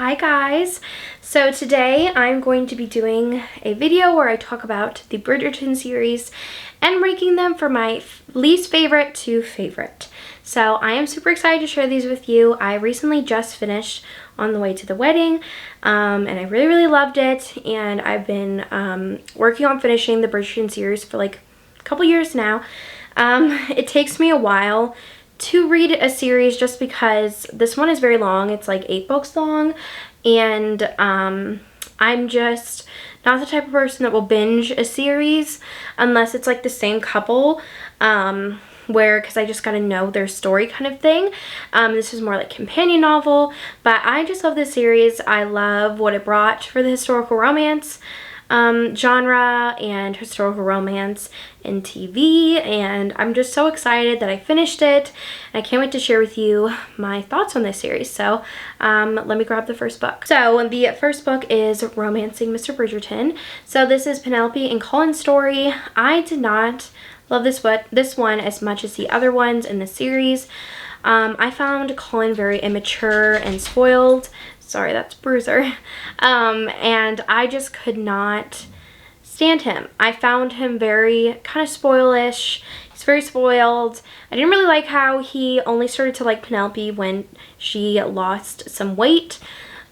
Hi guys! So today I'm going to be doing a video where I talk about the Bridgerton series and ranking them from my least favorite to favorite. So I am super excited to share these with you. I recently just finished On the Way to the Wedding and I really loved it, and I've been working on finishing the Bridgerton series for like a couple years now. It takes me a while to read a series just because this one is very long. It's like 8 books long, and I'm just not the type of person that will binge a series unless it's like the same couple, because I just gotta know their story kind of thing. This is more like companion novel, but I just love this series. I love what it brought for the historical romance genre and historical romance in TV, and I'm just so excited that I finished it, and I can't wait to share with you my thoughts on this series. So let me grab the first book. So the first book is Romancing Mr. Bridgerton. So this is Penelope and Colin's story. I did not love this one as much as the other ones in the series. I found Colin very immature and spoiled. Sorry, that's Bruiser. And I just could not stand him. I found him very kind of spoilish. He's very spoiled. I didn't really like how he only started to like Penelope when she lost some weight.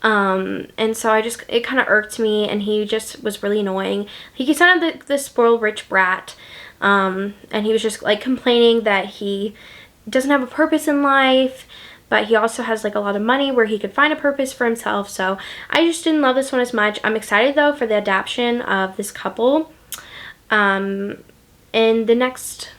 And so it kind of irked me, and he just was really annoying. He sounded like the spoiled rich brat. And he was just like complaining that he doesn't have a purpose in life, but he also has like a lot of money where he could find a purpose for himself. So I just didn't love this one as much. I'm excited though for the adaptation of this couple in the next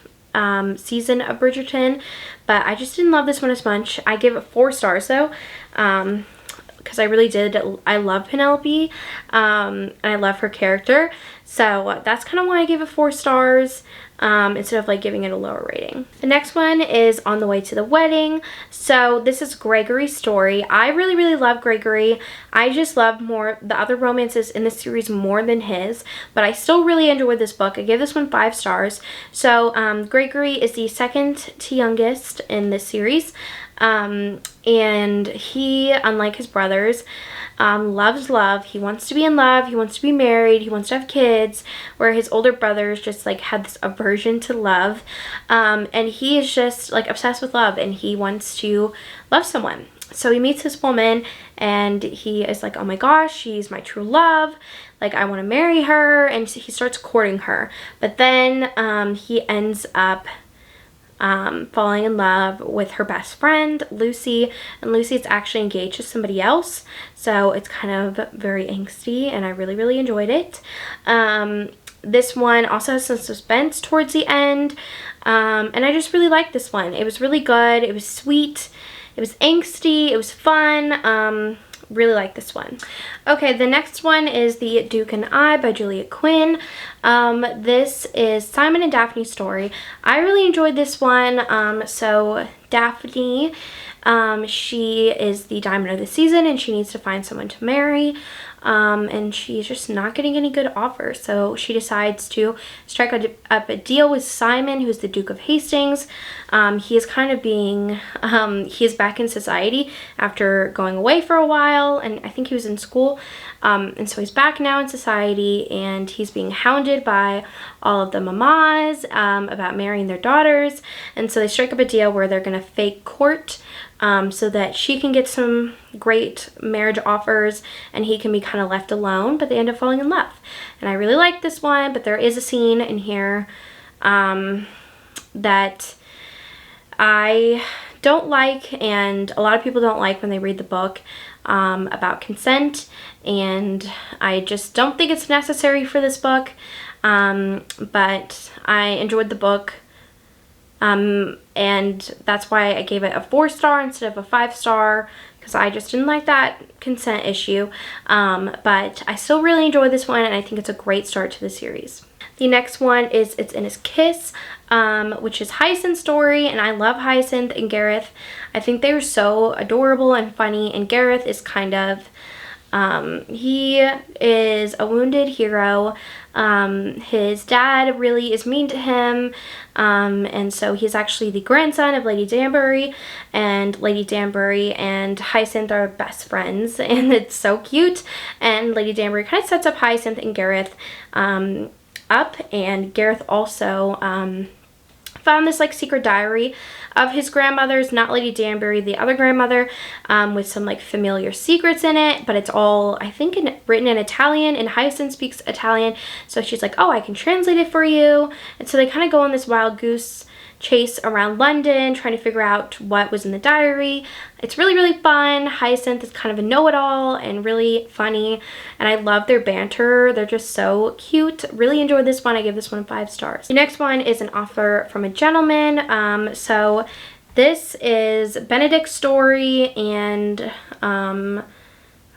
season of Bridgerton, but I just didn't love this one as much. I give it 4 stars though, because I really did. I love Penelope, and I love her character. So that's kind of why I gave it 4 stars. Instead of like giving it a lower rating. The next one is On the Way to the Wedding. So this is Gregory's story. I really love Gregory. I just love more the other romances in the series more than his, but I still really enjoyed this book. I gave this one 5 stars. So Gregory is the second to youngest in this series, and he, unlike his brothers, loves love. He wants to be in love. He wants to be married. He wants to have kids, where his older brothers just like had this aversion to love. And he is just like obsessed with love, and he wants to love someone. So he meets this woman, and he is like, oh my gosh, she's my true love. Like, I want to marry her. And he starts courting her. But then he ends up falling in love with her best friend, Lucy, and Lucy is actually engaged to somebody else, so it's kind of very angsty, and I really enjoyed it. This one also has some suspense towards the end, and I just really liked this one. It was really good. It was sweet. It was angsty. It was fun. Really like this one. Okay, the next one is The Duke and I by Julia Quinn. This is Simon and Daphne's story. I really enjoyed this one. So Daphne, she is the diamond of the season, and she needs to find someone to marry. And she's just not getting any good offers, so she decides to strike up a deal with Simon, who's the Duke of Hastings. He is kind of being, he is back in society after going away for a while, and I think he was in school, and so he's back now in society, and he's being hounded by all of the mamas about marrying their daughters, and so they strike up a deal where they're going to fake court so that she can get some great marriage offers and he can be kind of left alone, but they end up falling in love. And I really like this one, but there is a scene in here that I don't like, and a lot of people don't like when they read the book, about consent, and I just don't think it's necessary for this book, but I enjoyed the book. And that's why I gave it a 4-star instead of a 5-star, because I just didn't like that consent issue. But I still really enjoy this one, and I think it's a great start to the series. The next one is It's in His Kiss, which is Hyacinth's story, and I love Hyacinth and Gareth. I think they were so adorable and funny, and Gareth is kind of He is a wounded hero. His dad really is mean to him, and so he's actually the grandson of Lady Danbury, and Lady Danbury and Hyacinth are best friends, and it's so cute. And Lady Danbury kind of sets up Hyacinth and Gareth up, and Gareth also found this like secret diary of his grandmother's, not Lady Danbury, the other grandmother, with some like familiar secrets in it, but it's all, I think, written in Italian, and Hyacinth speaks Italian, so she's like, oh, I can translate it for you. And so they kind of go on this wild goose chase around London trying to figure out what was in the diary. It's really, really fun. Hyacinth is kind of a know-it-all and really funny, and I love their banter. They're just so cute. Really enjoyed this one. I give this one 5 stars. The next one is An Offer from a Gentleman. So this is Benedict's story and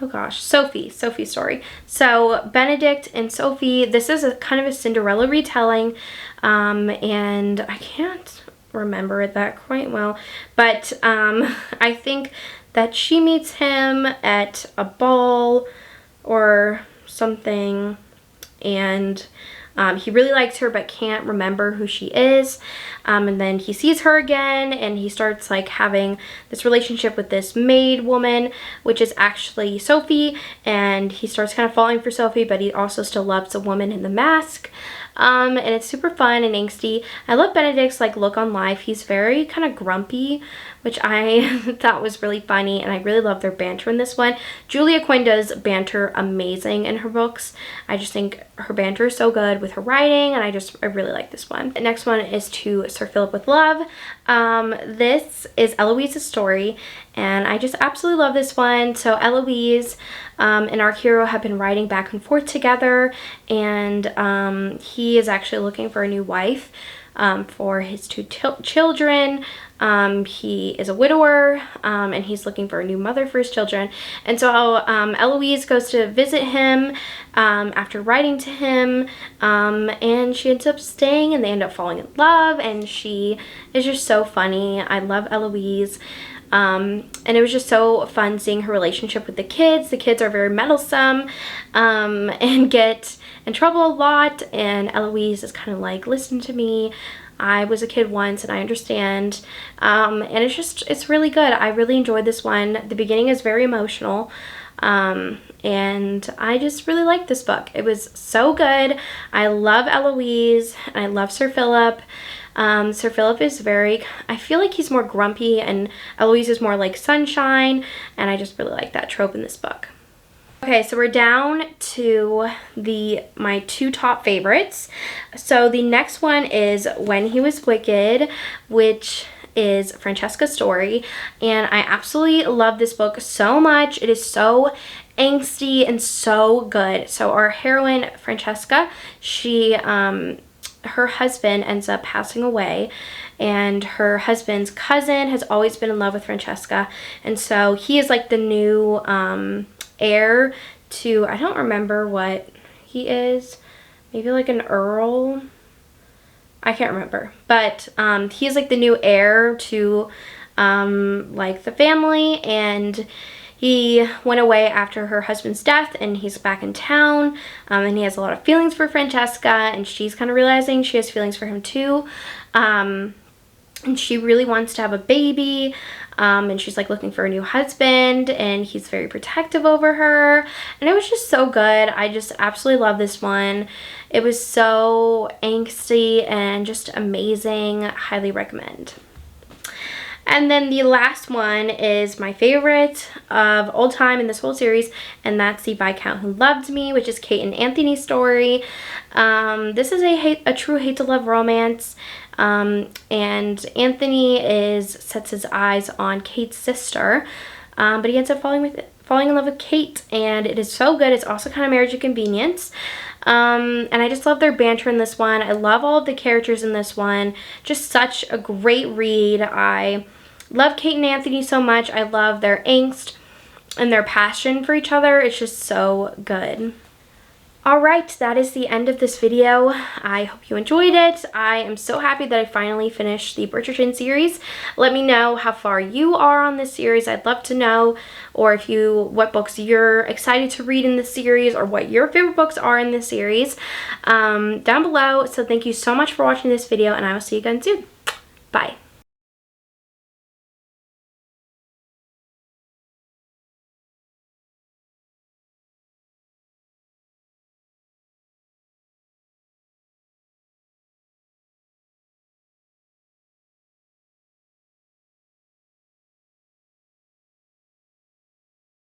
oh gosh, Sophie's story. So Benedict and Sophie, this is a kind of a Cinderella retelling, and I can't remember it that quite well, but I think that she meets him at a ball or something, and he really likes her but can't remember who she is, and then he sees her again and he starts like having this relationship with this maid woman, which is actually Sophie, and he starts kind of falling for Sophie, but he also still loves the woman in the mask. And it's super fun and angsty. I love Benedict's like look on life. He's very kind of grumpy, which I thought was really funny, and I really love their banter in this one. Julia Quinn does banter amazing in her books. I just think her banter is so good with her writing, and I really like this one. The next one is To Sir Philip with Love. This is Eloise's story, and I just absolutely love this one. So Eloise and our hero have been writing back and forth together, and he is actually looking for a new wife for his 2 children. He is a widower, and he's looking for a new mother for his children. And so Eloise goes to visit him after writing to him, and she ends up staying, and they end up falling in love, and she is just so funny. I love Eloise. And it was just so fun seeing her relationship with the kids. The kids are very meddlesome, and get in trouble a lot, and Eloise is kind of like, listen to me, I was a kid once and I understand. And it's really good. I really enjoyed this one. The beginning is very emotional, and I just really liked this book. It was so good. I love Eloise and I love Sir Philip. Sir Philip is I feel like he's more grumpy, and Eloise is more like sunshine, and I just really like that trope in this book. Okay, so we're down to my 2 top favorites. So the next one is When He Was Wicked, which is Francesca's story, and I absolutely love this book so much. It is so angsty and so good. So our heroine, Francesca, her husband ends up passing away, and her husband's cousin has always been in love with Francesca, and so he is like the new heir to, I don't remember what he is, maybe like an earl, I can't remember, but he is like the new heir to like the family, and he went away after her husband's death, and he's back in town, and he has a lot of feelings for Francesca, and she's kind of realizing she has feelings for him too, and she really wants to have a baby, and she's like looking for a new husband, and he's very protective over her, and it was just so good. I just absolutely love this one. It was so angsty and just amazing. Highly recommend. And then the last one is my favorite of all time in this whole series, and that's The Viscount Who Loved Me, which is Kate and Anthony's story. This is a true hate-to-love romance, and Anthony sets his eyes on Kate's sister, but he ends up falling in love with Kate, and it is so good. It's also kind of Marriage of Convenience. And I just love their banter in this one. I love all of the characters in this one. Just such a great read. I love Kate and Anthony so much. I love their angst and their passion for each other. It's just so good. Alright, that is the end of this video. I hope you enjoyed it. I am so happy that I finally finished the Bridgerton series. Let me know how far you are on this series. I'd love to know, or what books you're excited to read in the series, or what your favorite books are in this series down below. So thank you so much for watching this video, and I will see you again soon. Bye.